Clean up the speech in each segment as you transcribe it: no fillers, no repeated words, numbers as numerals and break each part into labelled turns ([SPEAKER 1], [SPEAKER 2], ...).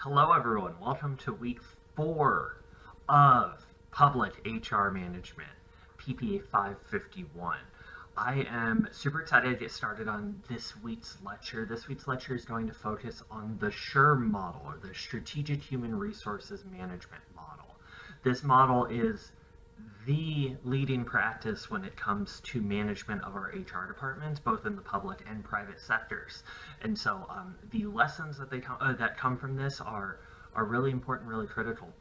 [SPEAKER 1] Hello, everyone. Welcome to week 4 of Public HR Management, PPA 551. I am super excited to get started on this week's lecture. This week's lecture is going to focus on the SHRM model, or the Strategic Human Resources Management model. This model is the leading practice when it comes to management of our HR departments, both in the public and private sectors. And so the lessons that come from this are really important, really critical.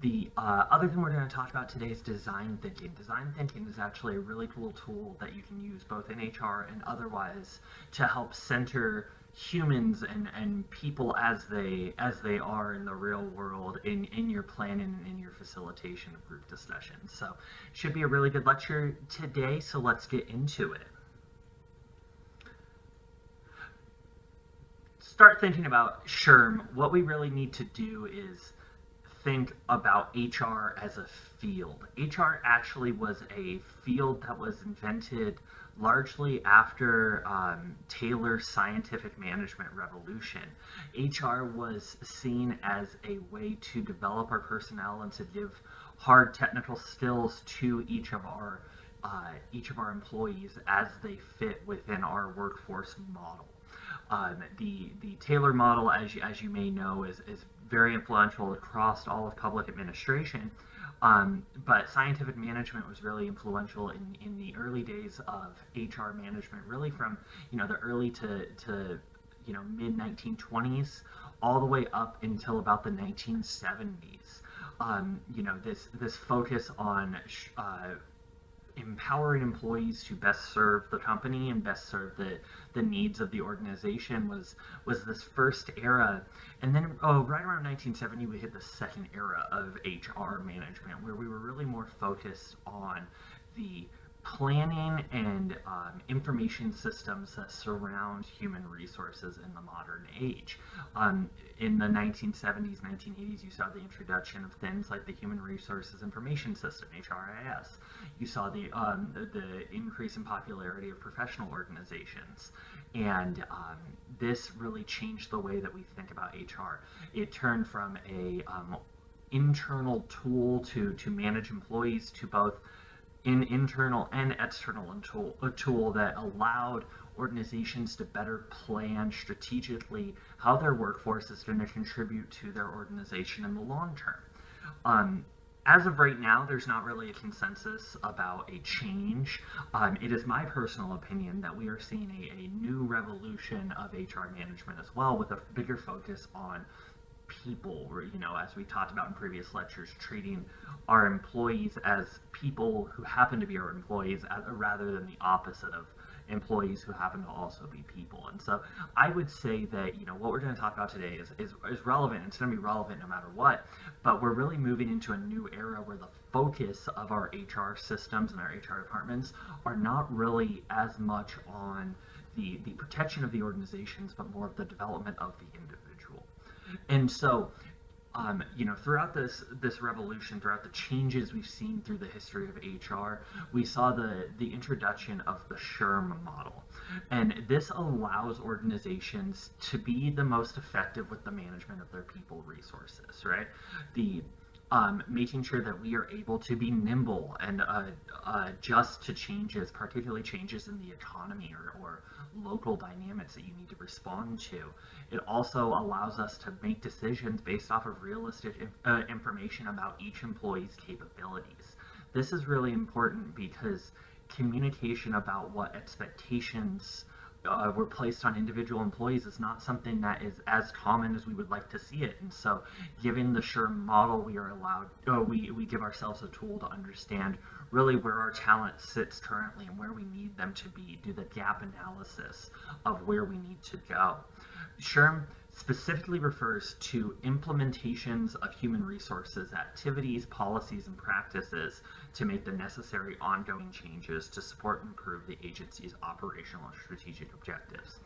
[SPEAKER 1] The other thing we're going to talk about today is design thinking. Design thinking is actually a really cool tool that you can use both in HR and otherwise to help center humans and people as they are in the real world in your planning and in your facilitation of group discussions. So it should be a really good lecture today, so let's get into it. Start thinking about SHRM. What we really need to do is think about HR as a field. HR actually was a field that was invented largely after Taylor's scientific management revolution. HR was seen as a way to develop our personnel and to give hard technical skills to each of our employees as they fit within our workforce model. The Taylor model, as you may know, is very influential across all of public administration, but scientific management was really influential in the early days of HR management, really from the early to mid 1920s all the way up until about the 1970s. This focus on empowering employees to best serve the company and best serve the needs of the organization was this first era. And then right around 1970 we hit the second era of HR management, where we were really more focused on the planning and information systems that surround human resources in the modern age. In the 1970s, 1980s, you saw the introduction of things like the Human Resources Information System, HRIS. You saw the increase in popularity of professional organizations. And this really changed the way that we think about HR. It turned from a internal tool to manage employees to both an internal and external tool that allowed organizations to better plan strategically how their workforce is going to contribute to their organization in the long term. As of right now, there's not really a consensus about a change. It is my personal opinion that we are seeing a new revolution of HR management as well, with a bigger focus on people, as we talked about in previous lectures, treating our employees as people who happen to be our employees rather than the opposite of employees who happen to also be people. And so I would say that what we're going to talk about today is relevant. It's going to be relevant no matter what, but we're really moving into a new era where the focus of our HR systems and our HR departments are not really as much on the protection of the organizations, but more of the development of the individual. And so, throughout this revolution, throughout the changes we've seen through the history of HR, we saw the introduction of the SHRM model. And this allows organizations to be the most effective with the management of their people resources, right? Making sure that we are able to be nimble and adjust to changes, particularly changes in the economy or local dynamics that you need to respond to. It also allows us to make decisions based off of realistic information about each employee's capabilities. This is really important because communication about what expectations were placed on individual employees is not something that is as common as we would like to see it. And so given the SHRM model, we are allowed, we give ourselves a tool to understand really where our talent sits currently and where we need them to be, do the gap analysis of where we need to go. SHRM specifically refers to implementations of human resources activities, policies, and practices to make the necessary ongoing changes to support and improve the agency's operational and strategic objectives.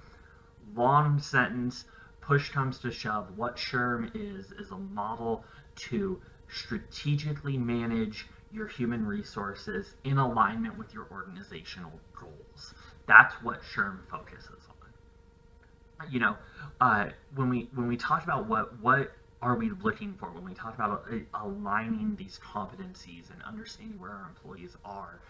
[SPEAKER 1] Long sentence, push comes to shove, what SHRM is a model to strategically manage your human resources in alignment with your organizational goals. That's what SHRM focuses on. When we talk about what are we looking for when we talk about aligning these competencies and understanding where our employees are?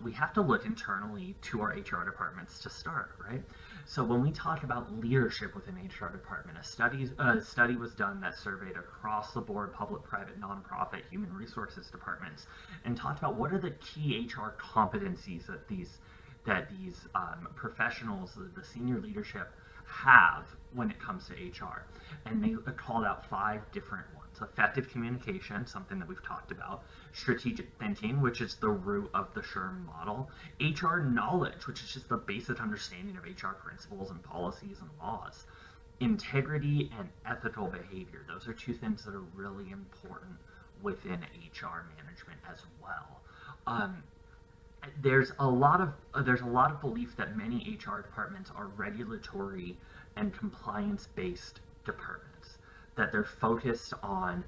[SPEAKER 1] We have to look internally to our HR departments to start, right? So when we talk about leadership within HR department, a study was done that surveyed across the board public, private, nonprofit, human resources departments, and talked about what are the key HR competencies that these professionals, the senior leadership, have when it comes to HR. And they called out 5 different ones. Effective communication, something that we've talked about. Strategic thinking, which is the root of the SHRM model. HR knowledge, which is just the basic understanding of HR principles and policies and laws. Integrity and ethical behavior. Those are 2 things that are really important within HR management as well. There's a lot of belief that many HR departments are regulatory and compliance-based departments, that they're focused on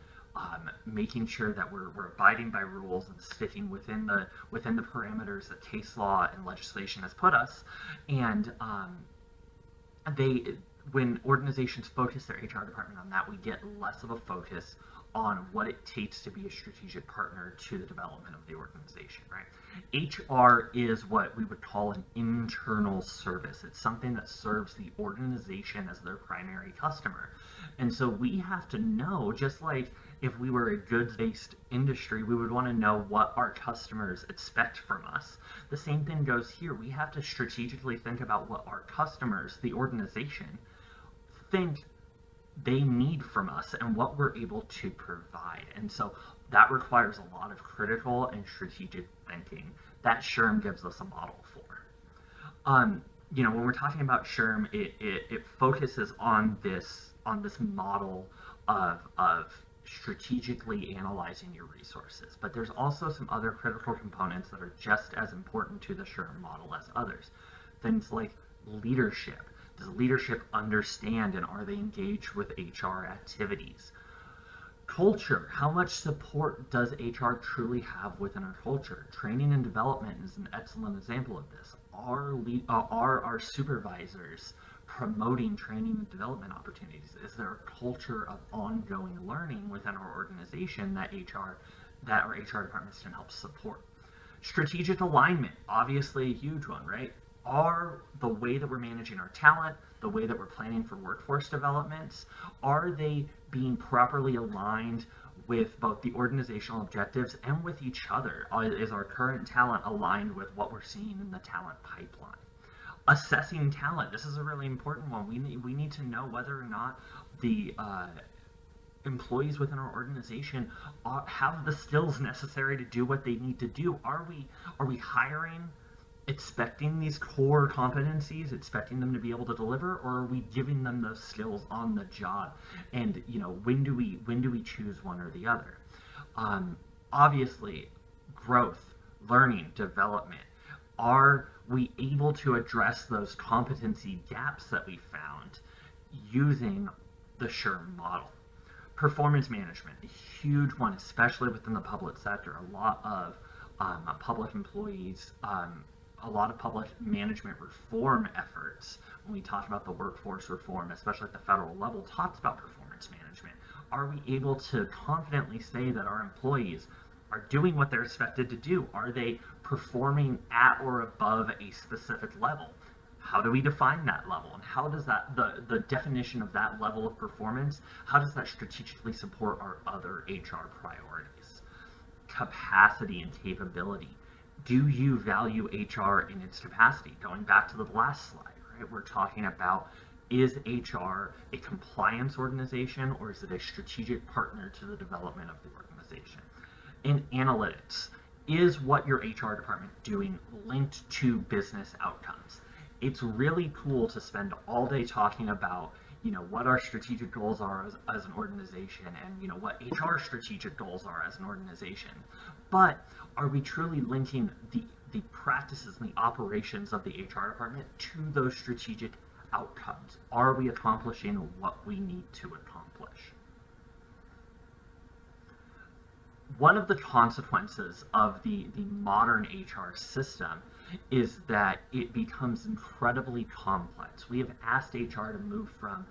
[SPEAKER 1] making sure that we're abiding by rules and sticking within the parameters that case law and legislation has put us. And when organizations focus their HR department on that, we get less of a focus on what it takes to be a strategic partner to the development of the organization, right? HR is what we would call an internal service. It's something that serves the organization as their primary customer. And so we have to know, just like if we were a goods-based industry, we would want to know what our customers expect from us. The same thing goes here. We have to strategically think about what our customers, the organization, think they need from us and what we're able to provide. And so that requires a lot of critical and strategic thinking that SHRM gives us a model for. When we're talking about SHRM, it focuses on this model of strategically analyzing your resources. But there's also some other critical components that are just as important to the SHRM model as others. Things like leadership. Does leadership understand and are they engaged with HR activities? Culture. How much support does HR truly have within a culture? Training and development is an excellent example of this. Are our supervisors promoting training and development opportunities? Is there a culture of ongoing learning within our organization that our HR departments can help support? Strategic alignment, obviously a huge one, right? Are the way that we're managing our talent, the way that we're planning for workforce developments, are they being properly aligned with both the organizational objectives and with each other? Is our current talent aligned with what we're seeing in the talent pipeline? Assessing talent. This is a really important one. We need to know whether or not the employees within our organization have the skills necessary to do what they need to do. Are we hiring expecting these core competencies, expecting them to be able to deliver, or are we giving them those skills on the job? And when do we choose one or the other? Obviously, growth, learning, development. Are we able to address those competency gaps that we found using the SHRM model? Performance management, a huge one, especially within the public sector. A lot of public employees, a lot of public management reform efforts, when we talk about the workforce reform, especially at the federal level, talks about performance management. Are we able to confidently say that our employees are doing what they're expected to do? Are they performing at or above a specific level? How do we define that level? And how does the definition of that level of performance, how does that strategically support our other HR priorities? Capacity and capability. Do you value HR in its capacity? Going back to the last slide, right? We're talking about, is HR a compliance organization or is it a strategic partner to the development of the organization? In analytics, is what your HR department doing linked to business outcomes? It's really cool to spend all day talking about what our strategic goals are as an organization and what HR strategic goals are as an organization. But are we truly linking the practices and the operations of the HR department to those strategic outcomes? Are we accomplishing what we need to accomplish? One of the consequences of the modern HR system is that it becomes incredibly complex. We have asked HR to move from,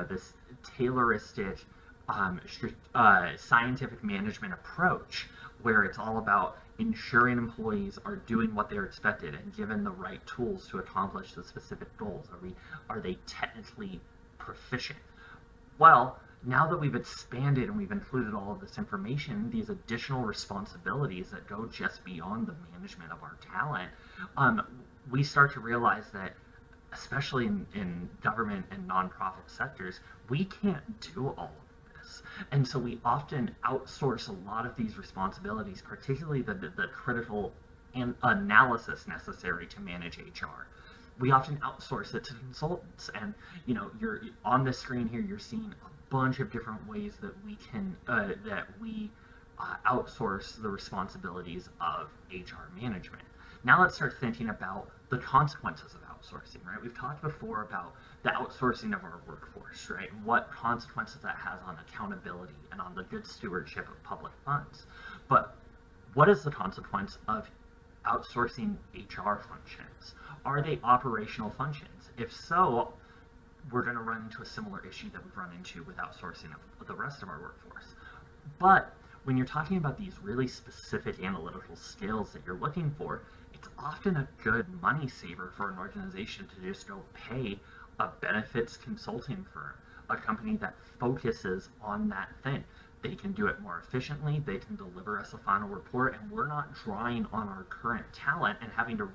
[SPEAKER 1] this Tayloristic scientific management approach where it's all about ensuring employees are doing what they're expected and given the right tools to accomplish the specific goals. Are they technically proficient? Well, now that we've expanded and we've included all of this information, these additional responsibilities that go just beyond the management of our talent, we start to realize that, especially in government and nonprofit sectors, we can't do all of this. And so we often outsource a lot of these responsibilities, particularly the critical analysis necessary to manage HR. We often outsource it to consultants, and you're on the screen here, you're seeing a bunch of different ways that we outsource the responsibilities of HR management. Now let's start thinking about the consequences of outsourcing, right? We've talked before about the outsourcing of our workforce, right? And what consequences that has on accountability and on the good stewardship of public funds. But what is the consequence of outsourcing HR functions? Are they operational functions? If so, we're going to run into a similar issue that we've run into with outsourcing of the rest of our workforce. But when you're talking about these really specific analytical skills that you're looking for, it's often a good money saver for an organization to just go pay a benefits consulting firm, a company that focuses on that thing. They can do it more efficiently, they can deliver us a final report, and we're not drawing on our current talent and having to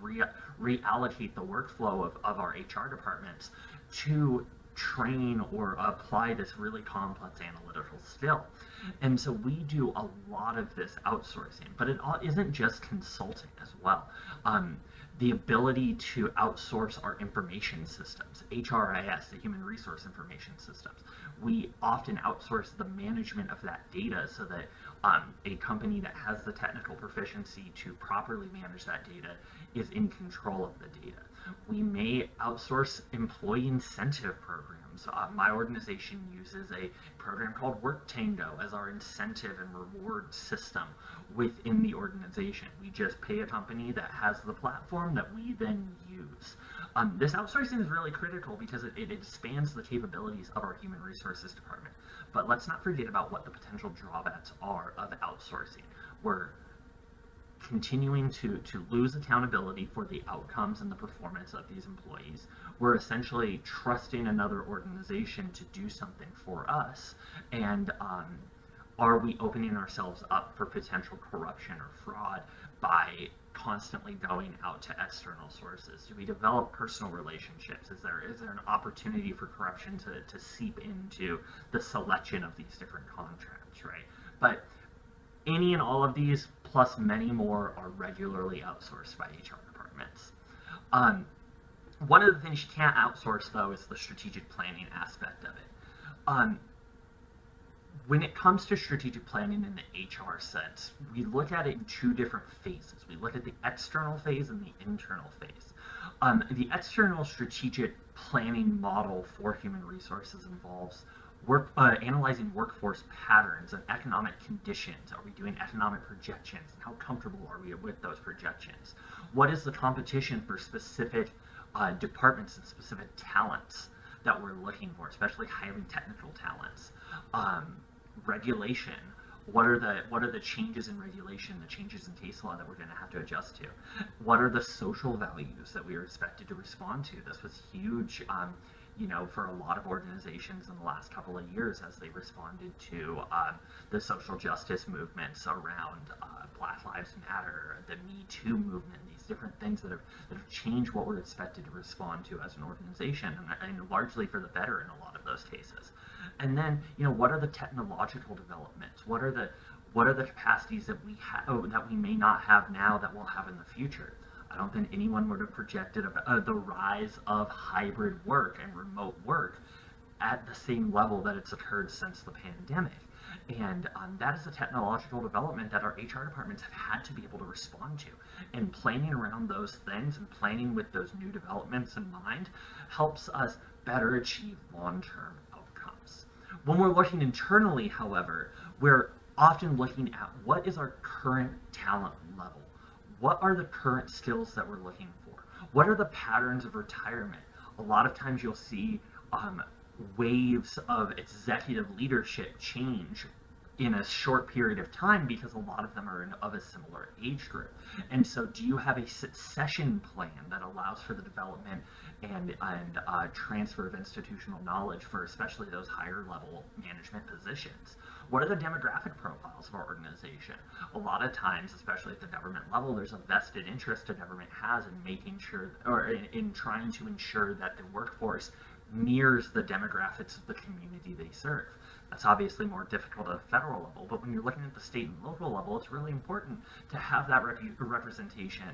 [SPEAKER 1] reallocate the workflow of our HR departments to train or apply this really complex analytical skill. And so we do a lot of this outsourcing, but it isn't just consulting as well. The ability to outsource our information systems, HRIS, the human resource information systems. We often outsource the management of that data so that a company that has the technical proficiency to properly manage that data is in control of the data. We may outsource employee incentive programs. My organization uses a program called Work Tango as our incentive and reward system within the organization. We just pay a company that has the platform that we then use. This outsourcing is really critical because it expands the capabilities of our human resources department. But let's not forget about what the potential drawbacks are of outsourcing. We're continuing to lose accountability for the outcomes and the performance of these employees. We're essentially trusting another organization to do something for us, and are we opening ourselves up for potential corruption or fraud by constantly going out to external sources? Do we develop personal relationships? Is there an opportunity for corruption to seep into the selection of these different contracts, right? But any and all of these, plus many more, are regularly outsourced by HR departments. One of the things you can't outsource, though, is the strategic planning aspect of it. When it comes to strategic planning in the HR sense, we look at it in two different phases. We look at the external phase and the internal phase. The external strategic planning model for human resources involves analyzing workforce patterns and economic conditions. Are we doing economic projections? And how comfortable are we with those projections? What is the competition for specific departments and specific talents that we're looking for, especially highly technical talents? Regulation. What are the changes in regulation, the changes in case law that we're going to have to adjust to? What are the social values that we are expected to respond to? This was huge, for a lot of organizations in the last couple of years as they responded to the social justice movements around Black Lives Matter, the Me Too movement, these different things that have changed what we're expected to respond to as an organization, and largely for the better in a lot of those cases. And then, what are the technological developments? What are the capacities that we may not have now that we'll have in the future? I don't think anyone would have projected the rise of hybrid work and remote work at the same level that it's occurred since the pandemic. And that is a technological development that our HR departments have had to be able to respond to. And planning around those things and planning with those new developments in mind helps us better achieve long-term outcomes. When we're looking internally, however, we're often looking at what is our current talent level. What are the current skills that we're looking for? What are the patterns of retirement? A lot of times you'll see waves of executive leadership change in a short period of time because a lot of them are of a similar age group. And so do you have a succession plan that allows for the development and transfer of institutional knowledge for especially those higher level management positions? What are the demographic profiles of our organization? A lot of times, especially at the government level, there's a vested interest the government has in making sure, or in trying to ensure that the workforce mirrors the demographics of the community they serve. That's obviously more difficult at a federal level, but when you're looking at the state and local level, it's really important to have that representation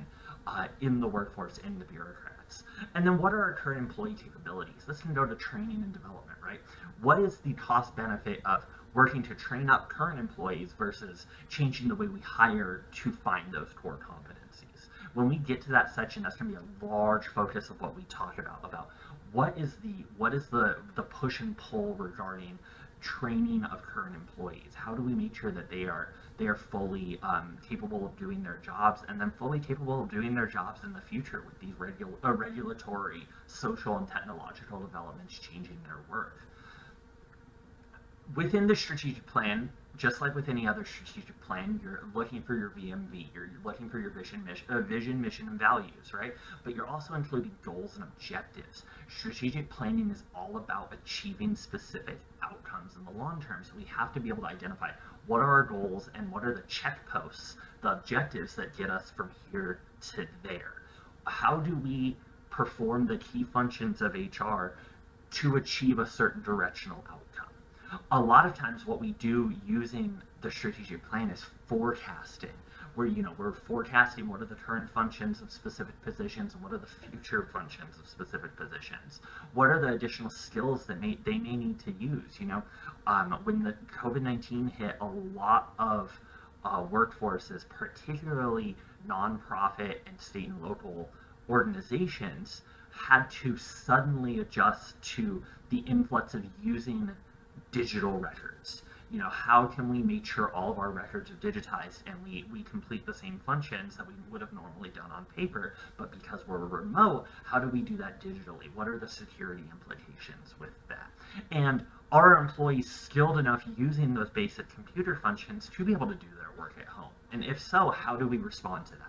[SPEAKER 1] in the workforce, in the bureaucrats. And then what are our current employee capabilities? This can go to training and development, right? What is the cost benefit of working to train up current employees versus changing the way we hire to find those core competencies? When we get to that section, that's going to be a large focus of what we talk about what is the push and pull regarding training of current employees. How do we make sure that they are fully capable of doing their jobs, and then fully capable of doing their jobs in the future with these regulatory, social, and technological developments changing their work? Within the strategic plan, just like with any other strategic plan, you're looking for your VMV, you're looking for your vision, mission, and values, right? But you're also including goals and objectives. Strategic planning is all about achieving specific outcomes in the long term. So we have to be able to identify what are our goals and what are the checkposts, the objectives that get us from here to there. How do we perform the key functions of HR to achieve a certain directional outcome? A lot of times what we do using the strategic plan is forecasting, where we're forecasting what are the current functions of specific positions and what are the future functions of specific positions. What are the additional skills that they may need to use? When the COVID-19 hit, a lot of workforces, particularly nonprofit and state and local organizations, had to suddenly adjust to the influx of using digital records. How can we make sure all of our records are digitized and we complete the same functions that we would have normally done on paper, but because we're remote, how do we do that digitally? What are the security implications with that? And are employees skilled enough using those basic computer functions to be able to do their work at home? And if so, how do we respond to that?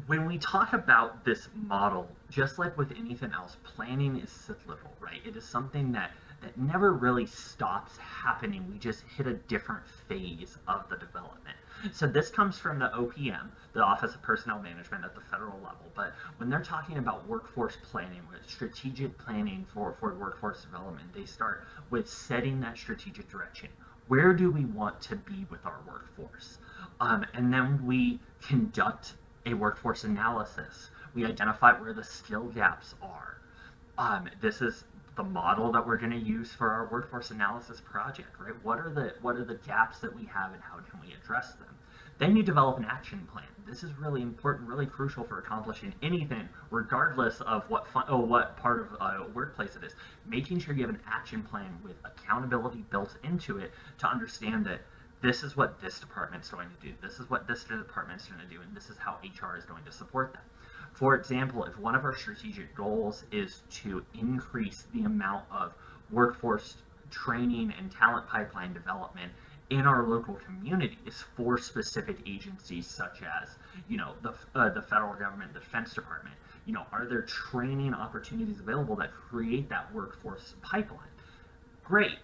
[SPEAKER 1] When we talk about this model, just like with anything else, planning is cyclical, right? It is something that never really stops happening. We just hit a different phase of the development. So this comes from the OPM, the Office of Personnel Management at the federal level. But when they're talking about workforce planning, with strategic planning for workforce development, they start with setting that strategic direction. Where do we want to be with our workforce? And then we conduct a workforce analysis. We identify where the skill gaps are. This is the model that we're going to use for our workforce analysis project, right? What are the gaps that we have and how can we address them? Then you develop an action plan. This is really important, really crucial for accomplishing anything, regardless of what part of a workplace it is. Making sure you have an action plan with accountability built into it to understand that this is what this department's going to do, this is what this department's going to do, and this is how HR is going to support them. For example, if one of our strategic goals is to increase the amount of workforce training and talent pipeline development in our local communities for specific agencies such as, the federal government, the Defense Department, are there training opportunities available that create that workforce pipeline? Great.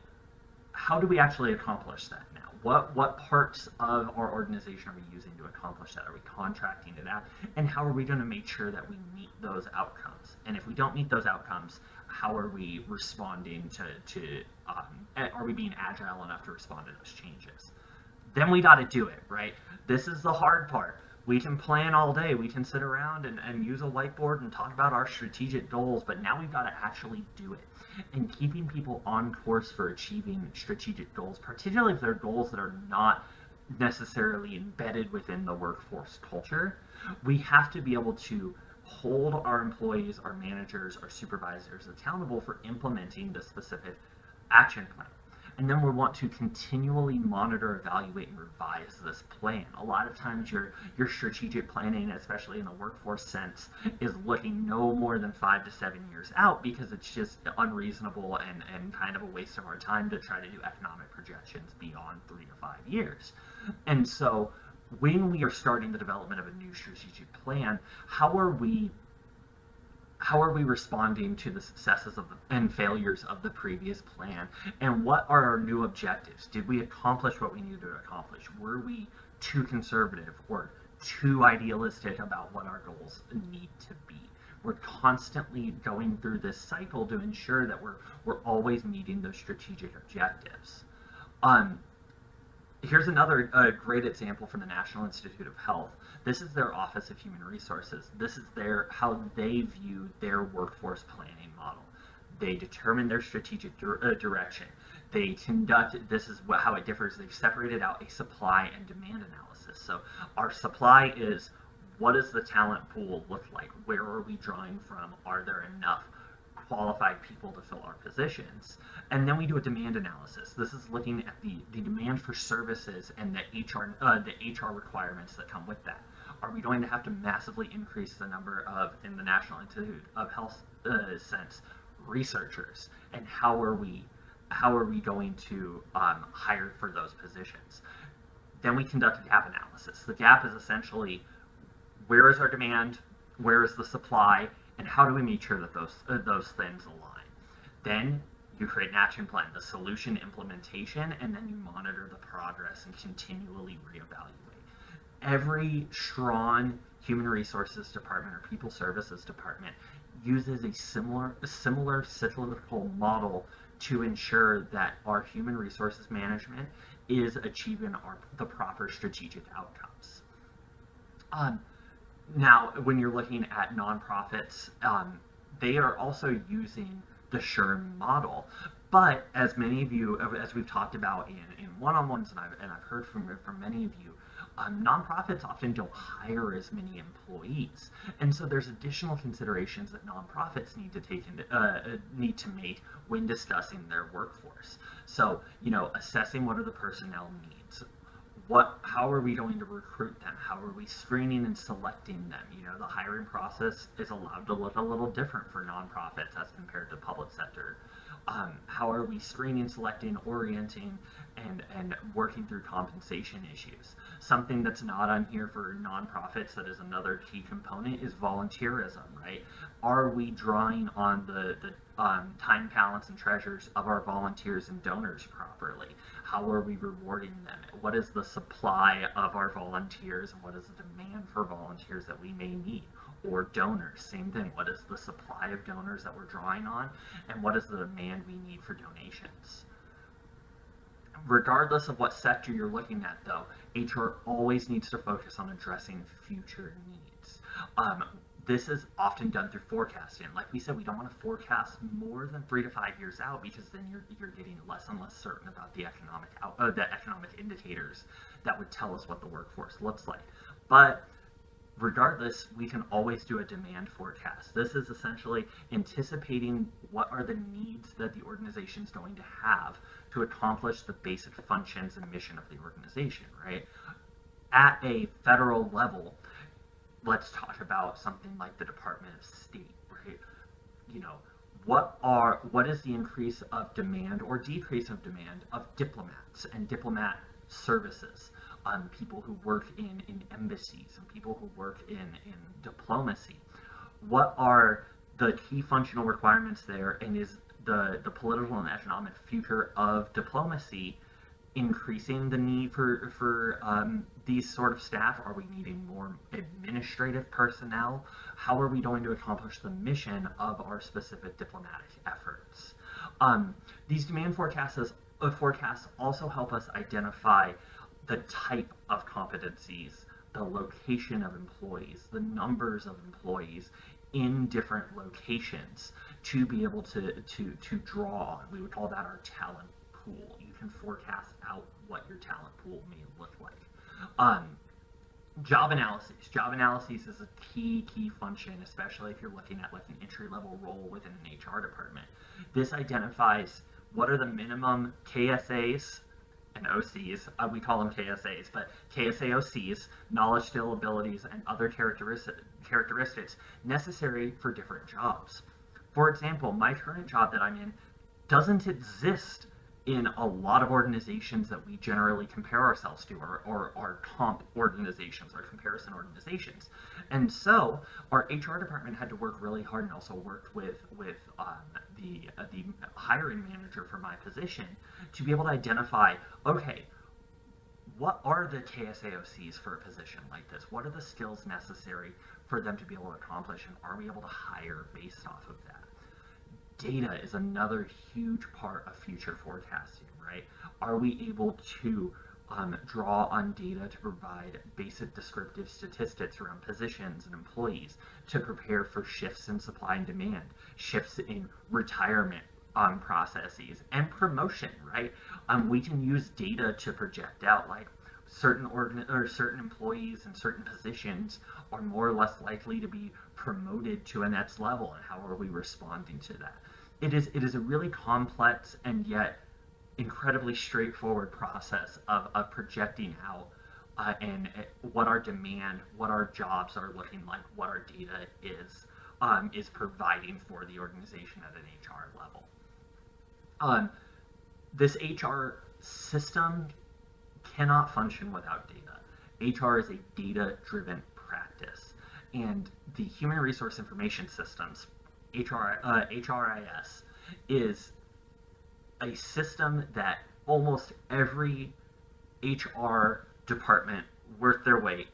[SPEAKER 1] How do we actually accomplish that now? What parts of our organization are we using to accomplish that? Are we contracting it out? And how are we going to make sure that we meet those outcomes? And if we don't meet those outcomes, how are we responding are we being agile enough to respond to those changes? Then we got to do it, right? This is the hard part. We can plan all day, we can sit around and use a whiteboard and talk about our strategic goals, but now we've got to actually do it. And keeping people on course for achieving strategic goals, particularly if they're goals that are not necessarily embedded within the workforce culture, we have to be able to hold our employees, our managers, our supervisors accountable for implementing the specific action plan. And then we want to continually monitor, evaluate, and revise this plan. A lot of times your strategic planning, especially in the workforce sense, is looking no more than 5 to 7 years out, because it's just unreasonable and kind of a waste of our time to try to do economic projections beyond 3 to 5 years. And so when we are starting the development of a new strategic plan, how are we responding to the successes and failures of the previous plan? And what are our new objectives? Did we accomplish what we needed to accomplish? Were we too conservative or too idealistic about what our goals need to be? We're constantly going through this cycle to ensure that we're always meeting those strategic objectives. Here's another great example from the National Institute of Health. This is their Office of Human Resources. This is how they view their workforce planning model. They determine their strategic direction. They conduct, this is how it differs, they've separated out a supply and demand analysis. So our supply is, what does the talent pool look like? Where are we drawing from? Are there enough qualified people to fill our positions? And then we do a demand analysis. This is looking at the demand for services and the HR requirements that come with that. Are we going to have to massively increase the number of, in the National Institute of Health sense, researchers? And how are we going to hire for those positions? Then we conduct a gap analysis. The gap is essentially, where is our demand, where is the supply, and how do we make sure that those things align? Then you create an action plan, the solution implementation, and then you monitor the progress and continually reevaluate. Every strong human resources department or people services department uses a similar cyclical model to ensure that our human resources management is achieving the proper strategic outcomes. Now, when you're looking at nonprofits, they are also using the SHRM model. But as many of you, as we've talked about in one-on-ones, and I've heard from many of you, nonprofits often don't hire as many employees, and so there's additional considerations that nonprofits need to make when discussing their workforce. So, assessing what are the personnel needs. How are we going to recruit them? How are we screening and selecting them? The hiring process is allowed to look a little different for nonprofits as compared to public sector. How are we screening, selecting, orienting, and working through compensation issues? Something that's not on here for nonprofits that is another key component is volunteerism, right? Are we drawing on the time, talents, and treasures of our volunteers and donors properly? How are we rewarding them? What is the supply of our volunteers, and what is the demand for volunteers that we may need? Or donors, same thing. What is the supply of donors that we're drawing on, and what is the demand we need for donations? Regardless of what sector you're looking at, though, HR always needs to focus on addressing future needs. This is often done through forecasting. Like we said, we don't want to forecast more than 3 to 5 years out, because then you're getting less and less certain about the economic indicators that would tell us what the workforce looks like. But regardless, we can always do a demand forecast. This is essentially anticipating what are the needs that the organization is going to have to accomplish the basic functions and mission of the organization, right? At a federal level, let's talk about something like the Department of State, right? What is the increase of demand or decrease of demand of diplomats and diplomat services? People who work in embassies and people who work in diplomacy. What are the key functional requirements there, and is the political and economic future of diplomacy increasing the need for these sort of staff? Are we needing more administrative personnel? How are we going to accomplish the mission of our specific diplomatic efforts? These demand forecasts also help us identify the type of competencies, the location of employees, the numbers of employees in different locations to be able to draw on. We would call that our talent pool. You can forecast out what your talent pool may look like. Job analyses. Job analyses is a key function, especially if you're looking at like an entry-level role within an HR department. This identifies What are the minimum KSAs and OCs? We call them KSAs, but KSAOCs, knowledge, skill, abilities, and other characteristics necessary for different jobs. For example, my current job that I'm in doesn't exist in a lot of organizations that we generally compare ourselves to, or our comp organizations, our comparison organizations. And so our HR department had to work really hard, and also worked with the hiring manager for my position to be able to identify, okay, what are the KSAOCs for a position like this? What are the skills necessary for them to be able to accomplish, and are we able to hire based off of that? Data is another huge part of future forecasting, right? Are we able to draw on data to provide basic descriptive statistics around positions and employees to prepare for shifts in supply and demand, shifts in retirement processes, and promotion, right? We can use data to project out, like, certain employees in certain positions are more or less likely to be promoted to a next level, and how are we responding to that? It is a really complex and yet incredibly straightforward process of projecting out and what our demand, what our jobs are looking like, what our data is providing for the organization at an HR level. This HR system cannot function without data. HR is a data-driven practice, and the Human Resource Information Systems, HRIS, is a system that almost every HR department worth their weight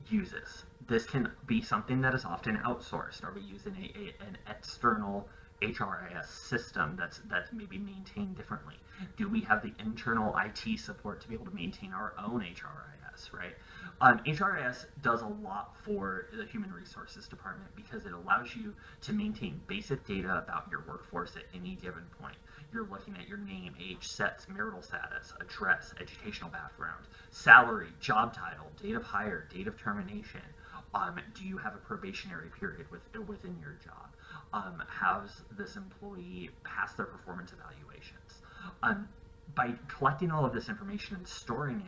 [SPEAKER 1] uses. This can be something that is often outsourced. Are we using an external HRIS system that's maybe maintained differently? Do we have the internal IT support to be able to maintain our own HRIS, right? HRIS does a lot for the Human Resources Department because it allows you to maintain basic data about your workforce at any given point. You're looking at your name, age, sex, marital status, address, educational background, salary, job title, date of hire, date of termination. Do you have a probationary period within your job? Has this employee passed their performance evaluations? By collecting all of this information and storing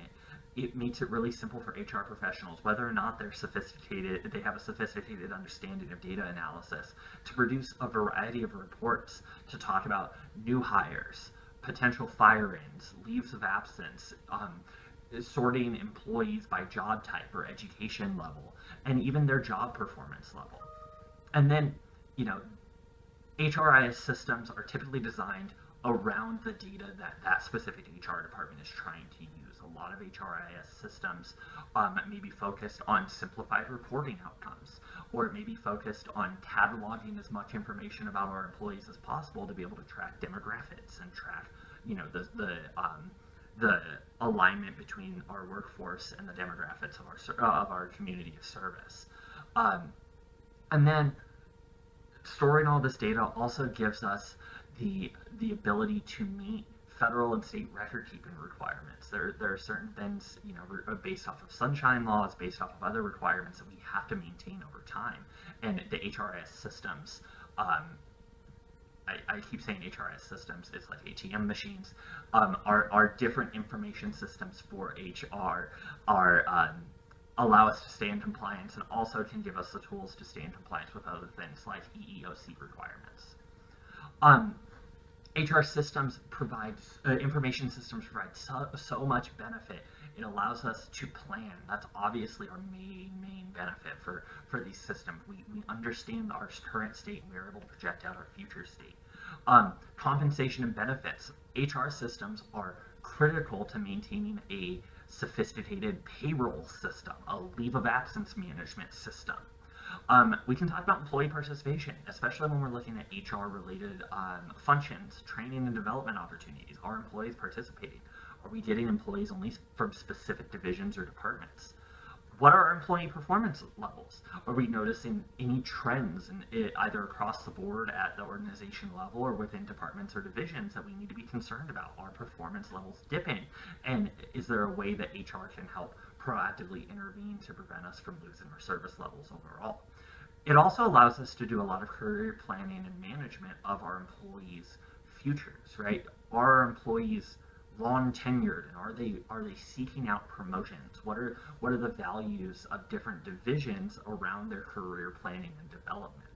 [SPEAKER 1] it makes it really simple for HR professionals, whether or not they have a sophisticated understanding of data analysis, to produce a variety of reports to talk about new hires, potential firings, leaves of absence, sorting employees by job type or education level, and even their job performance level. And then, HRIS systems are typically designed around the data that specific HR department is trying to use. A lot of HRIS systems may be focused on simplified reporting outcomes, or it may be focused on cataloging as much information about our employees as possible to be able to track demographics and track, the alignment between our workforce and the demographics of our community of service. And then storing all this data also gives us the ability to meet federal and state record-keeping requirements. There are certain things, based off of sunshine laws, based off of other requirements that we have to maintain over time. And the HRIS systems, I keep saying HRIS systems, it's like ATM machines, are different information systems for HR, allow us to stay in compliance, and also can give us the tools to stay in compliance with other things like EEOC requirements. HR systems information systems provide so much benefit. It allows us to plan. That's obviously our main benefit for these systems. We understand our current state, and we're able to project out our future state. Compensation and benefits. HR systems are critical to maintaining a sophisticated payroll system, a leave of absence management system. We can talk about employee participation, especially when we're looking at HR-related functions, training and development opportunities. Are employees participating? Are we getting employees only from specific divisions or departments? What are our employee performance levels? Are we noticing any trends either across the board at the organization level or within departments or divisions that we need to be concerned about? Are performance levels dipping? And is there a way that HR can help proactively intervene to prevent us from losing our service levels overall? It also allows us to do a lot of career planning and management of our employees' futures, right? Are our employees long tenured, and are they seeking out promotions? What are the values of different divisions around their career planning and development?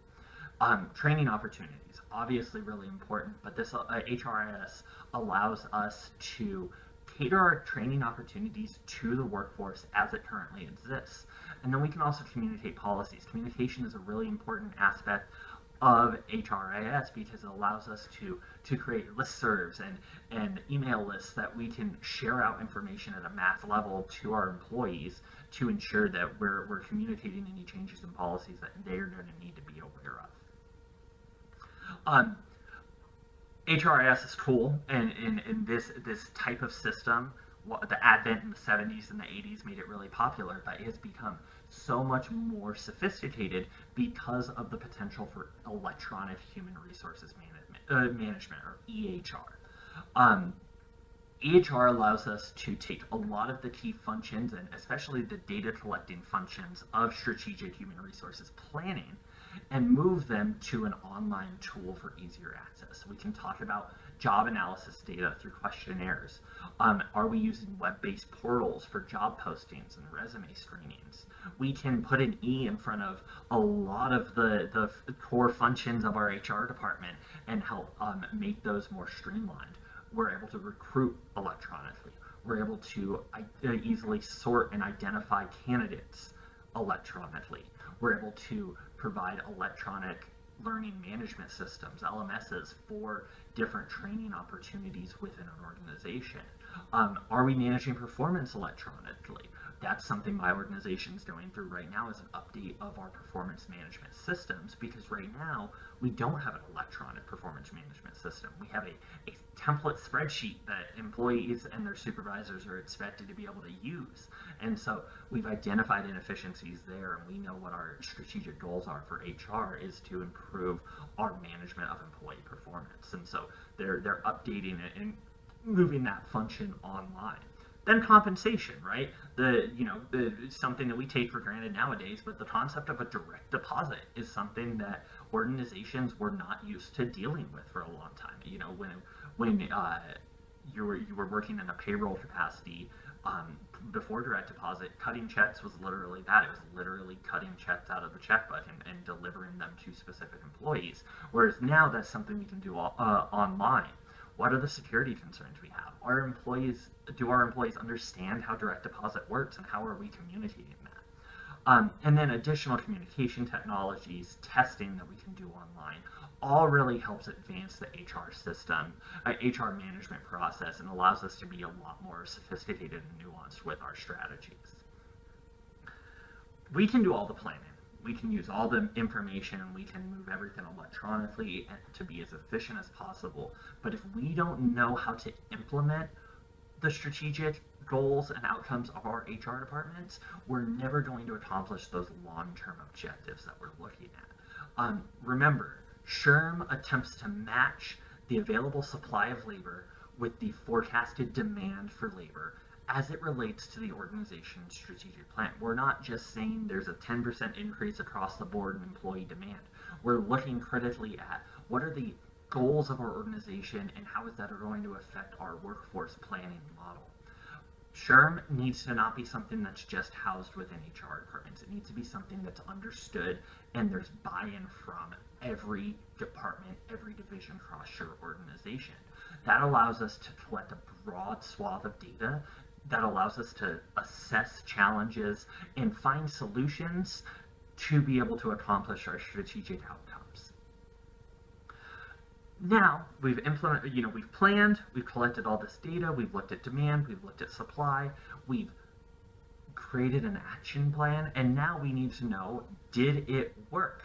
[SPEAKER 1] Training opportunities, obviously really important, but this HRIS allows us to cater our training opportunities to the workforce as it currently exists. And then we can also communicate policies. Communication is a really important aspect of HRIS because it allows us to create listservs and email lists that we can share out information at a mass level to our employees to ensure that we're communicating any changes in policies that they're going to need to be aware of. HRIS is cool, and in this type of system, the advent in the 70s and the 80s made it really popular, but it has become so much more sophisticated because of the potential for electronic human resources management, or EHR. EHR allows us to take a lot of the key functions, and especially the data collecting functions of strategic human resources planning, and move them to an online tool for easier access. We can talk about job analysis data through questionnaires. Are we using web-based portals for job postings and resume screenings? We can put an E in front of a lot of the core functions of our HR department and help make those more streamlined. We're able to recruit electronically. We're able to easily sort and identify candidates electronically. We're able to provide electronic learning management systems, LMSs, for different training opportunities within an organization. Are we managing performance electronically? That's something my organization is going through right now, is an update of our performance management systems, because right now we don't have an electronic performance management system. We have a template spreadsheet that employees and their supervisors are expected to be able to use. And so we've identified inefficiencies there, and we know what our strategic goals are for HR is to improve our management of employee performance. And so they're updating it and moving that function online. Then compensation, right? Something that we take for granted nowadays, but the concept of a direct deposit is something that organizations were not used to dealing with for a long time. When you were working in a payroll capacity, before direct deposit, cutting checks was literally that. It was literally cutting checks out of the checkbook and delivering them to specific employees. Whereas now that's something we can do online. What are the security concerns we have? Do our employees understand how direct deposit works, and how are we communicating that? And then additional communication technologies, testing that we can do online, all really helps advance the HR system, HR management process, and allows us to be a lot more sophisticated and nuanced with our strategies. We can do all the planning. We can use all the information, we can move everything electronically and to be as efficient as possible. But if we don't know how to implement the strategic goals and outcomes of our HR departments, we're never going to accomplish those long-term objectives that we're looking at. Remember, SHRM attempts to match the available supply of labor with the forecasted demand for labor as it relates to the organization's strategic plan. We're not just saying there's a 10% increase across the board in employee demand. We're looking critically at what are the goals of our organization and how is that going to affect our workforce planning model. SHRM needs to not be something that's just housed within HR departments. It needs to be something that's understood and there's buy-in from every department, every division across your organization. That allows us to collect a broad swath of data that allows us to assess challenges and find solutions to be able to accomplish our strategic outcomes. Now, we've planned, we've collected all this data, we've looked at demand, we've looked at supply, we've created an action plan, and now we need to know, did it work?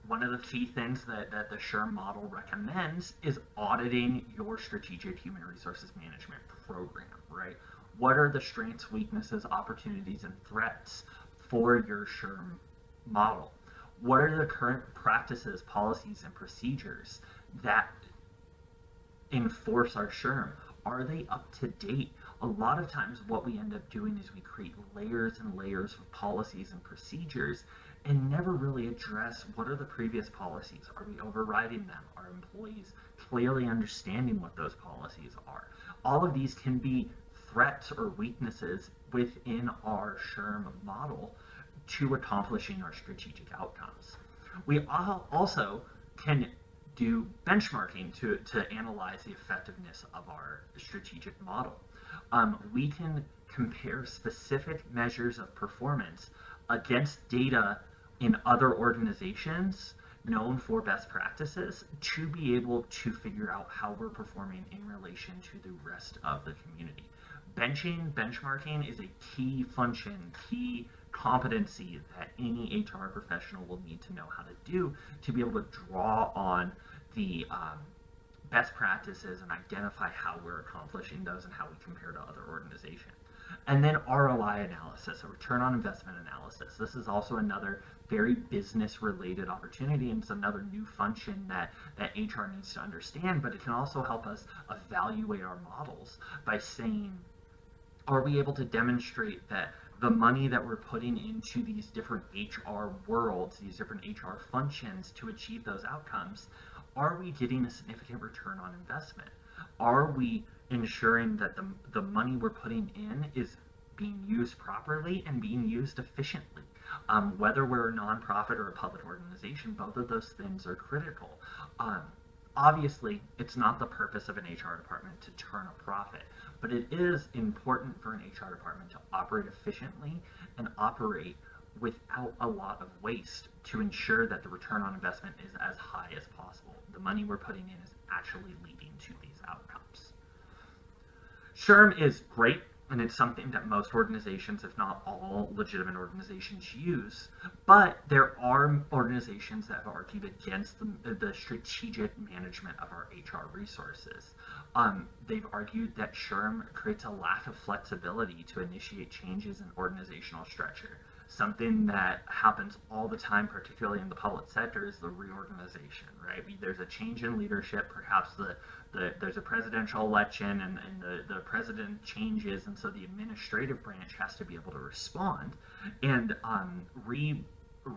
[SPEAKER 1] One of the key things that the SHRM model recommends is auditing your strategic human resources management program, right? What are the strengths, weaknesses, opportunities, and threats for your SHRM model? What are the current practices, policies, and procedures that enforce our SHRM? Are they up to date? A lot of times what we end up doing is we create layers and layers of policies and procedures, and never really address what are the previous policies. Are we overriding them? Are employees clearly understanding what those policies are? All of these can be threats or weaknesses within our SHRM model to accomplishing our strategic outcomes. We also can do benchmarking to analyze the effectiveness of our strategic model. We can compare specific measures of performance against data in other organizations known for best practices to be able to figure out how we're performing in relation to the rest of the community. Benchmarking is a key function, key competency that any HR professional will need to know how to do to be able to draw on the best practices and identify how we're accomplishing those and how we compare to other organizations. And then ROI analysis, a return on investment analysis. This is also another very business related opportunity, and it's another new function that HR needs to understand, but it can also help us evaluate our models by saying, are we able to demonstrate that the money that we're putting into these different HR worlds, these different HR functions to achieve those outcomes, are we getting a significant return on investment? Are we ensuring that the money we're putting in is being used properly and being used efficiently? Whether we're a nonprofit or a public organization, both of those things are critical. Obviously, it's not the purpose of an HR department to turn a profit, but it is important for an HR department to operate efficiently and operate without a lot of waste to ensure that the return on investment is as high as possible. The money we're putting in is actually leading to these outcomes. SHRM is great, and it's something that most organizations, if not all legitimate organizations, use, but there are organizations that have argued against the strategic management of our HR resources. They've argued that SHRM creates a lack of flexibility to initiate changes in organizational structure. Something that happens all the time, particularly in the public sector, is the reorganization, right? There's a change in leadership, perhaps there's a presidential election and the president changes, and so the administrative branch has to be able to respond. And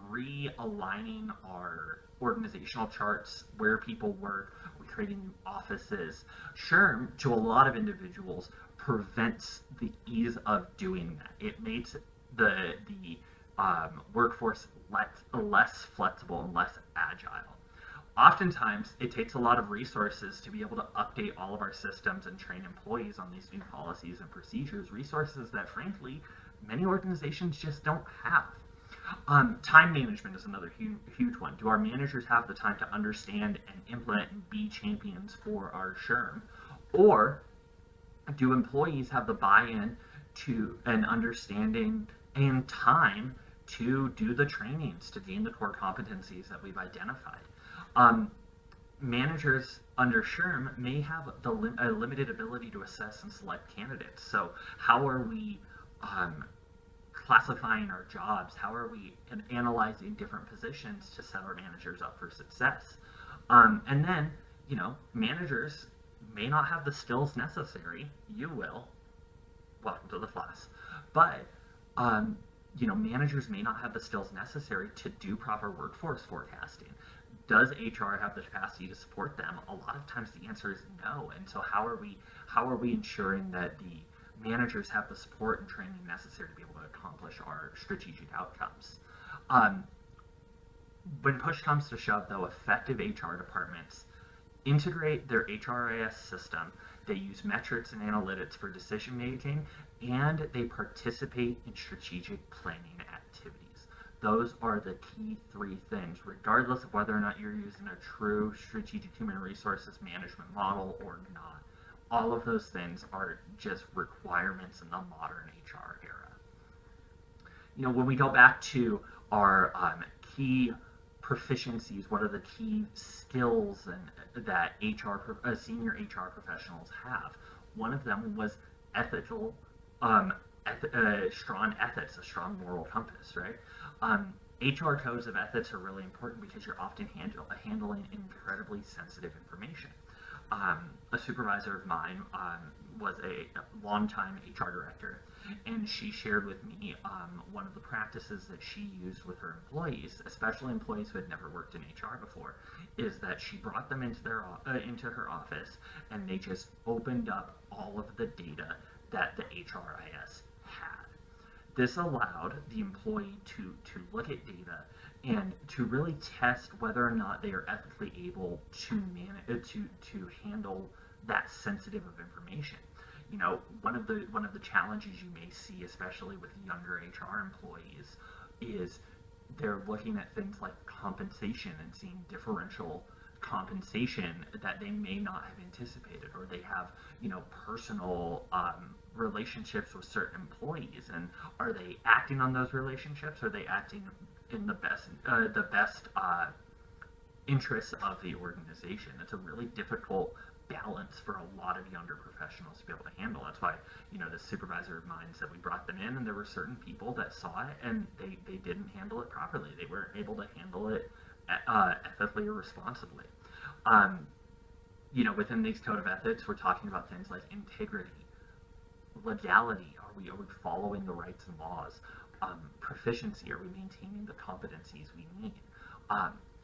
[SPEAKER 1] realigning our organizational charts, where people work, we're creating new offices. SHRM, to a lot of individuals, prevents the ease of doing that. It makes the workforce less flexible and less agile. Oftentimes, it takes a lot of resources to be able to update all of our systems and train employees on these new policies and procedures, resources that, frankly, many organizations just don't have. Time management is another huge one. Do our managers have the time to understand and implement and be champions for our SHRM? Or do employees have the buy-in to an understanding and time to do the trainings, to gain the core competencies that we've identified? Managers under SHRM may have a limited ability to assess and select candidates. So how are we classifying our jobs? How are we analyzing different positions to set our managers up for success? And then, managers may not have the skills necessary. You will. Welcome to the class. But managers may not have the skills necessary to do proper workforce forecasting. Does HR have the capacity to support them? A lot of times the answer is no. And so how are we ensuring that the managers have the support and training necessary to be able to accomplish our strategic outcomes? When push comes to shove, though, effective HR departments integrate their HRIS system. They use metrics and analytics for decision making, and they participate in strategic planning activities. Those are the key three things, regardless of whether or not you're using a true strategic human resources management model or not. All of those things are just requirements in the modern HR era. When we go back to our key proficiencies, what are the key skills that senior HR professionals have? One of them was strong ethics, a strong moral compass, right? HR codes of ethics are really important because you're often handling incredibly sensitive information. a supervisor of mine was a longtime HR director, and she shared with me one of the practices that she used with her employees, especially employees who had never worked in HR before, is that she brought them into her office, and they just opened up all of the data that the HRIS had. This allowed the employee to look at data and to really test whether or not they are ethically able to to handle that sensitive of information. You know, one of the challenges you may see, especially with younger HR employees, is they're looking at things like compensation and seeing differential compensation that they may not have anticipated, or they have, you know, personal relationships with certain employees, and are they acting on those relationships? Are they acting in the best interests of the organization? It's a really difficult balance for a lot of younger professionals to be able to handle. That's why, you know, the supervisor of mine said we brought them in, and there were certain people that saw it and they didn't handle it properly. They weren't able to handle it ethically or responsibly. You know, within these code of ethics, we're talking about things like integrity, legality. Are we following the rights and laws? Proficiency. Are we maintaining the competencies we need?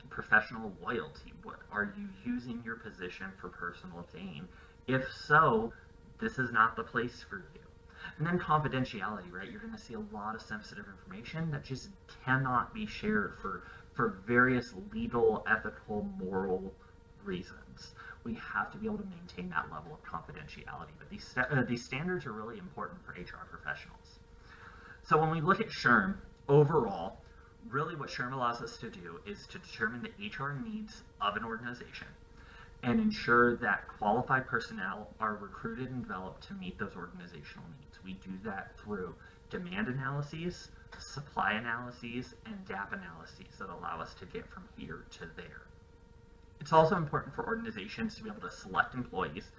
[SPEAKER 1] Professional loyalty. What are you using your position for personal gain? If so, this is not the place for you. And then confidentiality, right? You're going to see a lot of sensitive information that just cannot be shared for various legal, ethical, moral reasons. We have to be able to maintain that level of confidentiality. But these standards are really important for HR professionals. So when we look at SHRM overall, really what SHRM allows us to do is to determine the HR needs of an organization and ensure that qualified personnel are recruited and developed to meet those organizational needs. We do that through demand analyses, supply analyses, and gap analyses that allow us to get from here to there. It's also important for organizations to be able to select employees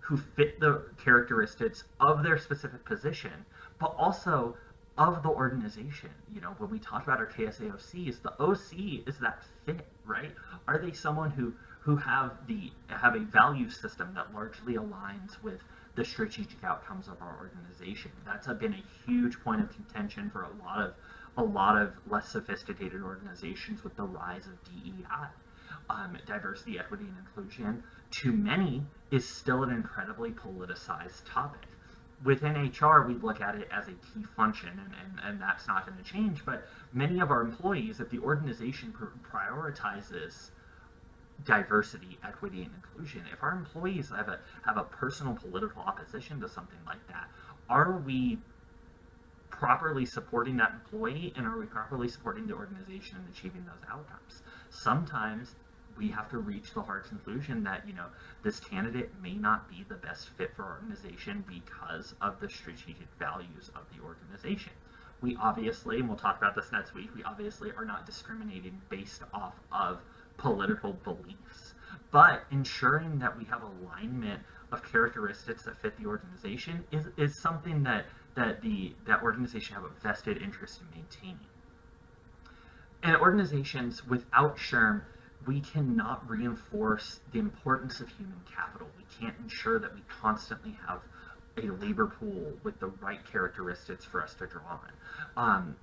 [SPEAKER 1] who fit the characteristics of their specific position, but also of the organization. You know, when we talk about our KSAOCs, the OC is that fit, right? Are they someone who have a value system that largely aligns with the strategic outcomes of our organization? That's been a huge point of contention for a lot of less sophisticated organizations with the rise of DEI. Diversity, equity, and inclusion, to many, is still an incredibly politicized topic. Within HR, we look at it as a key function, and that's not going to change. But many of our employees, if the organization prioritizes diversity, equity, and inclusion, if our employees have a personal political opposition to something like that, are we properly supporting that employee, and are we properly supporting the organization in achieving those outcomes? Sometimes we have to reach the hard conclusion that, you know, this candidate may not be the best fit for our organization because of the strategic values of the organization. We obviously, and we'll talk about this next week, we obviously are not discriminating based off of political beliefs, but ensuring that we have alignment of characteristics that fit the organization is something that organization have a vested interest in maintaining. And organizations without SHRM, we cannot reinforce the importance of human capital. We can't ensure that we constantly have a labor pool with the right characteristics for us to draw on.